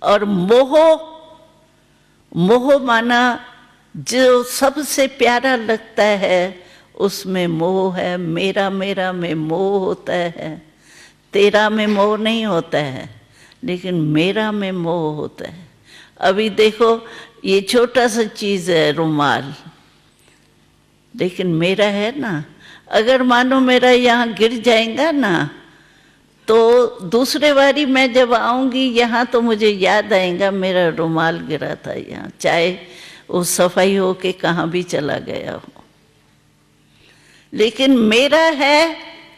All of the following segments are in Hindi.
और मोह, मोह माना जो सबसे प्यारा लगता है उसमें मोह है। मेरा मेरा में मोह होता है, तेरा में मोह नहीं होता है, लेकिन मेरा में मोह होता है। अभी देखो ये छोटा सा चीज़ है रुमाल, लेकिन मेरा है ना। अगर मानो मेरा यहाँ गिर जाएगा ना, तो दूसरे बारी मैं जब आऊँगी यहाँ तो मुझे याद आएगा मेरा रुमाल गिरा था यहाँ, चाहे वो सफाई हो के कहाँ भी चला गया हो। लेकिन मेरा है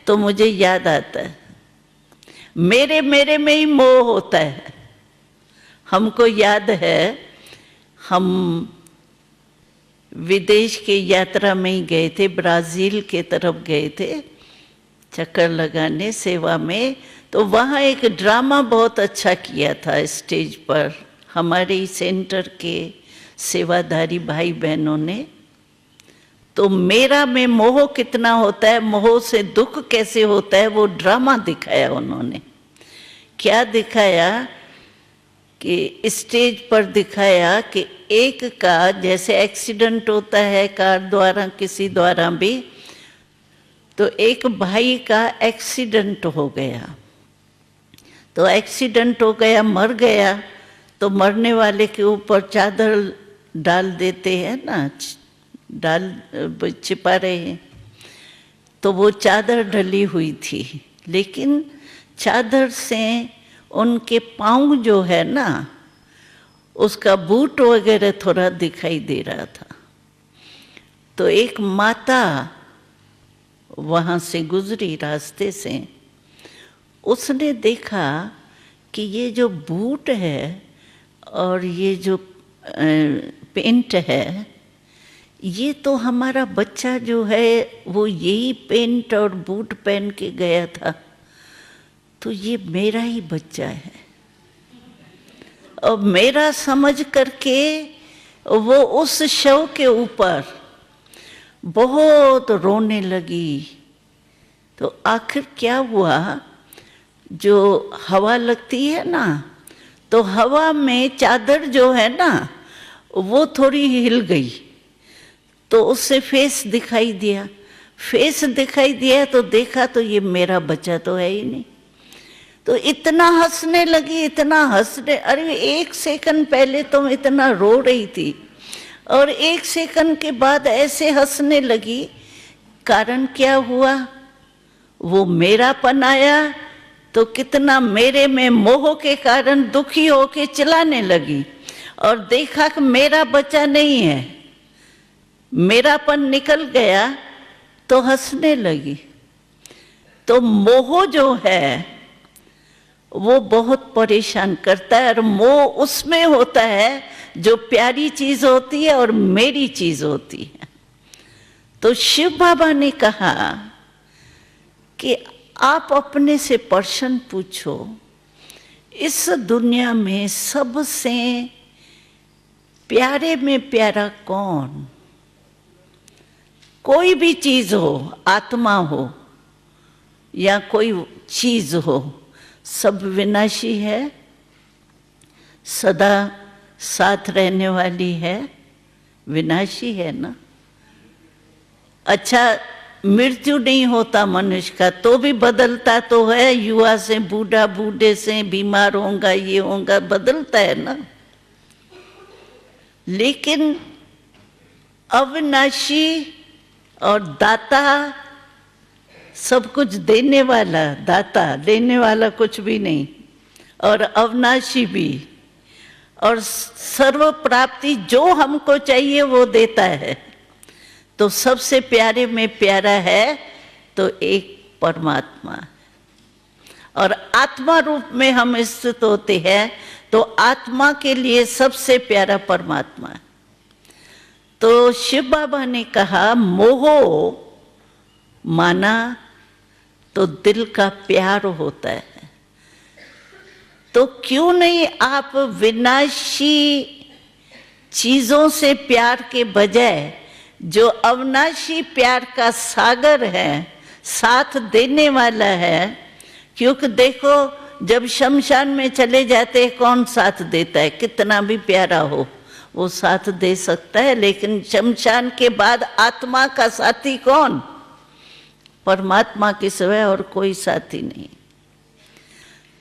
तो मुझे याद आता है। मेरे मेरे में ही मोह होता है। हमको याद है हम विदेश के यात्रा में ही गए थे, ब्राज़ील के तरफ गए थे चक्कर लगाने सेवा में। तो वहाँ एक ड्रामा बहुत अच्छा किया था स्टेज पर हमारे सेंटर के सेवाधारी भाई बहनों ने। तो मेरा में मोह कितना होता है, मोह से दुख कैसे होता है, वो ड्रामा दिखाया उन्होंने। क्या दिखाया कि स्टेज पर दिखाया कि एक का जैसे एक्सीडेंट होता है कार द्वारा किसी द्वारा भी, तो एक भाई का एक्सीडेंट हो गया। तो एक्सीडेंट हो गया, मर गया, तो मरने वाले के ऊपर चादर डाल देते हैं ना, डाल छिपा रहे हैं। तो वो चादर डली हुई थी, लेकिन चादर से उनके पाँव जो है ना, उसका बूट वगैरह थोड़ा दिखाई दे रहा था। तो एक माता वहाँ से गुजरी रास्ते से, उसने देखा कि ये जो बूट है और ये जो पेंट है, ये तो हमारा बच्चा जो है वो यही पेंट और बूट पहन के गया था, तो ये मेरा ही बच्चा है। और मेरा समझ करके वो उस शव के ऊपर बहुत रोने लगी। तो आखिर क्या हुआ, जो हवा लगती है ना, तो हवा में चादर जो है ना वो थोड़ी हिल गई, तो उससे फेस दिखाई दिया। फेस दिखाई दिया तो देखा तो ये मेरा बच्चा तो है ही नहीं। तो इतना हंसने लगी, इतना हंसने, अरे 1 सेकंड पहले तुम इतना रो रही थी और 1 सेकंड के बाद ऐसे हंसने लगी। कारण क्या हुआ, वो मेरापन आया, तो कितना मेरे में मोह के कारण दुखी होके चिल्लाने लगी। और देखा कि मेरा बच्चा नहीं है, मेरापन निकल गया तो हंसने लगी। तो मोह जो है वो बहुत परेशान करता है, और मोह उसमें होता है जो प्यारी चीज होती है और मेरी चीज होती है। तो शिव बाबा ने कहा कि आप अपने से प्रश्न पूछो, इस दुनिया में सबसे प्यारे में प्यारा कौन? कोई भी चीज हो, आत्मा हो या कोई चीज हो, सब विनाशी है, सदा साथ रहने वाली है, विनाशी है ना। अच्छा, मृत्यु नहीं होता मनुष्य का, तो भी बदलता तो है, युवा से बूढ़ा, बूढ़े से बीमार होगा, ये होगा, बदलता है ना। लेकिन अविनाशी और दाता, सब कुछ देने वाला दाता, लेने वाला कुछ भी नहीं, और अविनाशी भी, और सर्व प्राप्ति जो हमको चाहिए वो देता है। तो सबसे प्यारे में प्यारा है तो एक परमात्मा है, और आत्मा रूप में हम स्थित होते हैं, तो आत्मा के लिए सबसे प्यारा परमात्मा है। तो शिव बाबा ने कहा मोह माना तो दिल का प्यार होता है, तो क्यों नहीं आप विनाशी चीजों से प्यार के बजाय जो अविनाशी प्यार का सागर है, साथ देने वाला है। क्योंकि देखो जब शमशान में चले जाते हैं कौन साथ देता है? कितना भी प्यारा हो वो साथ दे सकता है, लेकिन शमशान के बाद आत्मा का साथी कौन? परमात्मा के सिवाय और कोई साथी नहीं।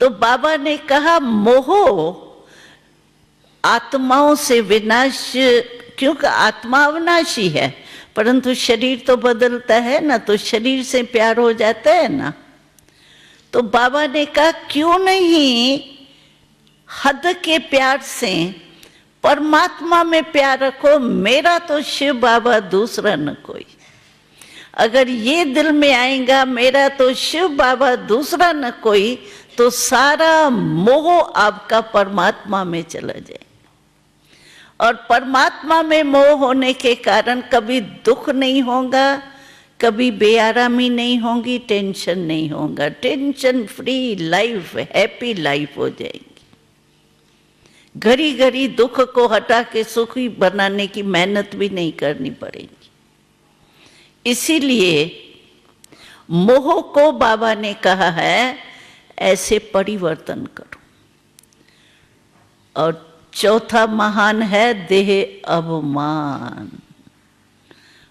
तो बाबा ने कहा मोह आत्माओं से विनाश, क्योंकि आत्मा अविनाशी है, परंतु शरीर तो बदलता है ना, तो शरीर से प्यार हो जाता है ना। तो बाबा ने कहा क्यों नहीं हद के प्यार से परमात्मा में प्यार रखो, मेरा तो शिव बाबा दूसरा न कोई। अगर ये दिल में आएगा मेरा तो शिव बाबा दूसरा न कोई, तो सारा मोह आपका परमात्मा में चला जाए। और परमात्मा में मोह होने के कारण कभी दुख नहीं होगा, कभी बेआरामी नहीं होगी, टेंशन नहीं होगा। Tension free life, happy life हो जाएगी। घड़ी घड़ी दुख को हटा के सुखी बनाने की मेहनत भी नहीं करनी पड़ेगी। इसीलिए मोह को बाबा ने कहा है ऐसे परिवर्तन करो। और चौथा महान है देह अभिमान,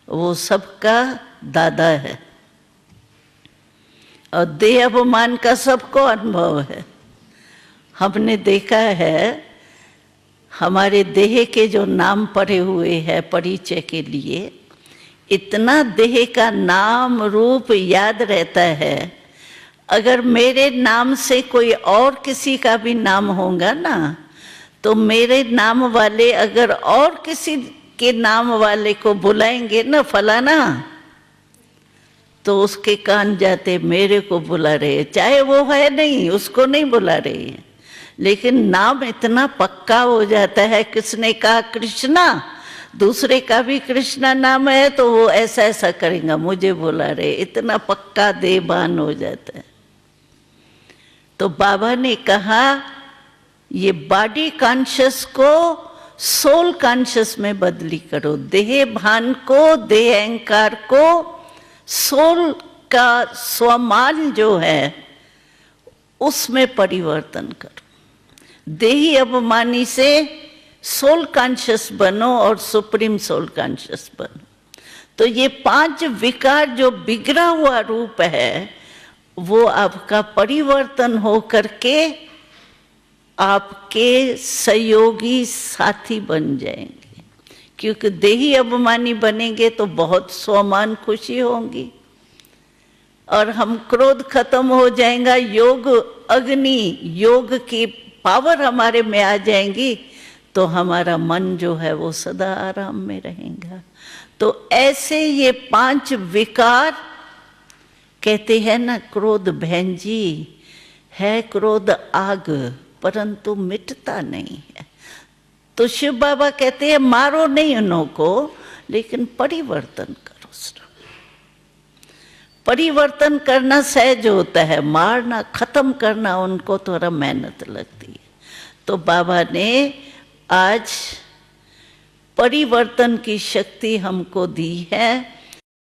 वो सबका दादा है और देह अभिमान का सबको अनुभव है। हमने देखा है हमारे देह के जो नाम पड़े हुए हैं परिचय के लिए, इतना देह का नाम रूप याद रहता है। अगर मेरे नाम से कोई और किसी का भी नाम होगा ना, तो मेरे नाम वाले अगर और किसी के नाम वाले को बुलाएंगे ना फलाना, तो उसके कान जाते मेरे को बुला रहे, चाहे वो है नहीं, उसको नहीं बुला रहे हैं, लेकिन नाम इतना पक्का हो जाता है। किसने कहा कृष्णा, दूसरे का भी कृष्णा नाम है, तो वो ऐसा ऐसा करेगा, मुझे बुला रहे, इतना पक्का देबान हो जाता है। तो बाबा ने कहा ये बॉडी कॉन्शियस को सोल कॉन्शियस में बदली करो, देह भान को, देह अहंकार को सोल का स्वमान जो है उसमें परिवर्तन करो। देही अभिमानी से सोल कॉन्शियस बनो और सुप्रीम सोल कॉन्शियस बनो। तो ये 5 विकार जो बिगड़ा हुआ रूप है वो आपका परिवर्तन हो करके आपके सहयोगी साथी बन जाएंगे। क्योंकि देही अभिमानी बनेंगे तो बहुत स्वमान खुशी होंगी, और हम क्रोध खत्म हो जाएगा, योग अग्नि योग की पावर हमारे में आ जाएंगी, तो हमारा मन जो है वो सदा आराम में रहेगा। तो ऐसे ये 5 विकार कहते हैं ना, क्रोध भैंजी है, क्रोध आग परंतु मिटता नहीं है। तो शिव बाबा कहते हैं मारो नहीं उनको, लेकिन परिवर्तन करो। परिवर्तन करना सहज होता है, मारना खत्म करना उनको थोड़ा मेहनत लगती है। तो बाबा ने आज परिवर्तन की शक्ति हमको दी है।